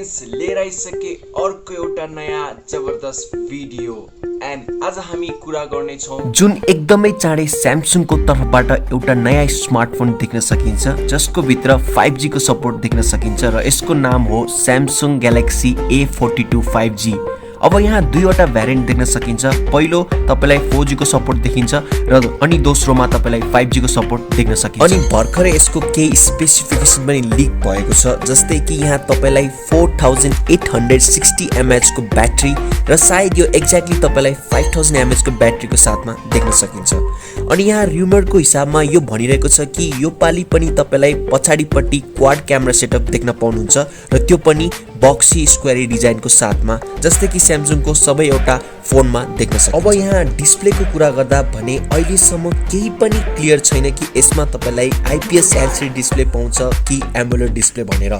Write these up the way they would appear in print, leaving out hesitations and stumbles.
Friends लिएर आइसके अर्को एउटा नयाँ जबरदस्त भिडियो एन्ड आज हामी कुरा गर्ने छौं जुन एकदमै चाँडै स्यामसुङको तर्फबाट एउटा नयाँ स्मार्टफोन देख्न सकिन्छ जसको भित्र 5G को सपोर्ट देख्न सकिन्छ र यसको नाम हो Samsung Galaxy A42 5G। अब यहाँ दुईवटा भ्यारिएन्ट देख्न सकिन्छ। पहिलो तपाईलाई 4G को सपोर्ट देखिन्छ र अनि दोस्रोमा तपाईलाई 5G को सपोर्ट देख्न सकिन्छ। अनि भर्खरै यसको केही स्पेसिफिकेसन पनि लिक भएको छ, जस्तै कि यहाँ तपाईलाई 4860 mAh को ब्याट्री र सायद यो एक्ज्याक्टली तपाईलाई 5000 mAh को ब्याट्रीको साथमा देख्न सकिन्छ। अनि यहाँ र्युमरको हिसाबमा यो भनिरहेको छ कि यो पाली पनि तपाईलाई पछाडीपट्टि क्वाड क्यामेरा सेटअप देख्न पाउनुहुन्छ र त्यो पनि बक्सी स्क्वायरी डिजाइनको साथमा, जस्तै कि स्यामसुङको सबै एउटा फोनमा देख्न सकिन्छ। अब यहाँ डिस्प्लेको कुरा गर्दा भने अहिलेसम्म केही पनि क्लियर छैन कि यसमा तपाईलाई आइपीएस एलसीडी डिस्प्ले पाउँछ कि एमोलेड डिस्प्ले भनेर,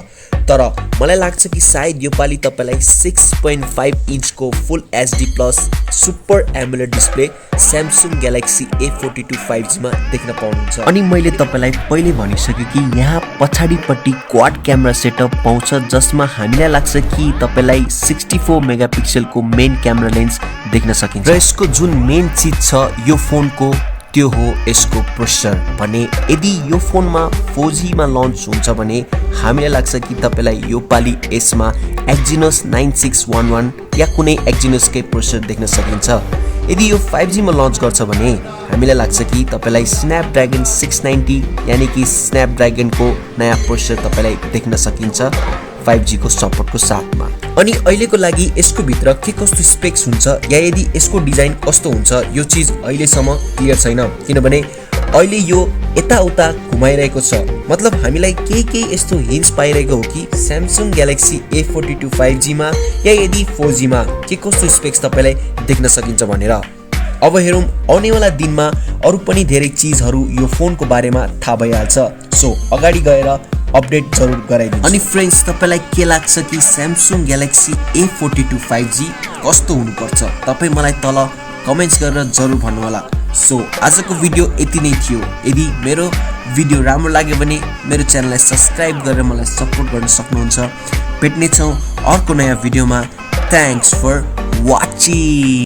तर मलाई लाग्छ कि सायद यो पाली तपाईलाई 6.5 इन्चको full HD plus super AMOLED display Samsung Galaxy A42 5G मा देख्न पाउनुहुन्छ। अनि मैले तपाईलाई पहिले भनिसके कि यहाँ पछाडीपट्टि क्वाड क्यामेरा सेटअप पाउँछ, जसमा हामीलाई लाग्छ कि तपाईलाई 64 मेगापिक्सलको मेन क्यामेरा लेन्स देख्न सकिन्छ। र यसको जुन मेन चीज छ यो फोनको त्यो हो यसको प्रोसेसर भने। यदि यो फोनमा 4G मा लन्च हुन्छ भने हामीलाई लाग्छ कि तपाईलाई यो पाली यसमा Exynos 9611 या कुनै Exynos कै प्रोसेसर देख्न सकिन्छ। यदि यो 5G मा लन्च गर्छ भने हामीलाई लाग्छ कि तपाईलाई स्न्यापड्रागन 690 यानी कि स्न्यापड्रागन को नयाँ प्रोसेसर तपाईलाई देख्न सकिन्छ 5G को सपोर्टको साथमा। अनि अहिलेको लागि यसको भित्र के कस्तो स्पेक्स हुन्छ या यदि यसको डिजाइन कस्तो हुन्छ यो चीज अहिलेसम्म क्लियर छैन, किनभने अहिले यो यताउता घुमाइरहेको छ। मतलब हामीलाई केही यस्तो हिन्ट्स पाइरहेको हो कि Samsung Galaxy A42 5G मा या यदि 4G मा के कस्तो स्पेक्स तपाईलाई देख्न सकिन्छ भनेर। अब हेरौं आउनेवाला दिनमा अरु पनि धेरै चीजहरु यो फोनको बारेमा थाहा भइहाल्छ, सो अगाडि गएर अपडेट जरुर गराइदिन्छु। अनि फ्रेन्ड्स तपाईलाई के लाग्छ कि Samsung Galaxy A42 5G कस्तो हुनुपर्छ? तपाई मलाई तल कमेन्ट्स गरेर जरुर भन्नु होला। सो आजको भिडियो यति नै थियो। यदि मेरो भिडियो राम्रो लाग्यो भने मेरो च्यानललाई सब्स्क्राइब गरेर मलाई सपोर्ट गर्न सक्नुहुन्छ। भेट्ने छौं अर्को नयाँ भिडियोमा। Thanks for watching.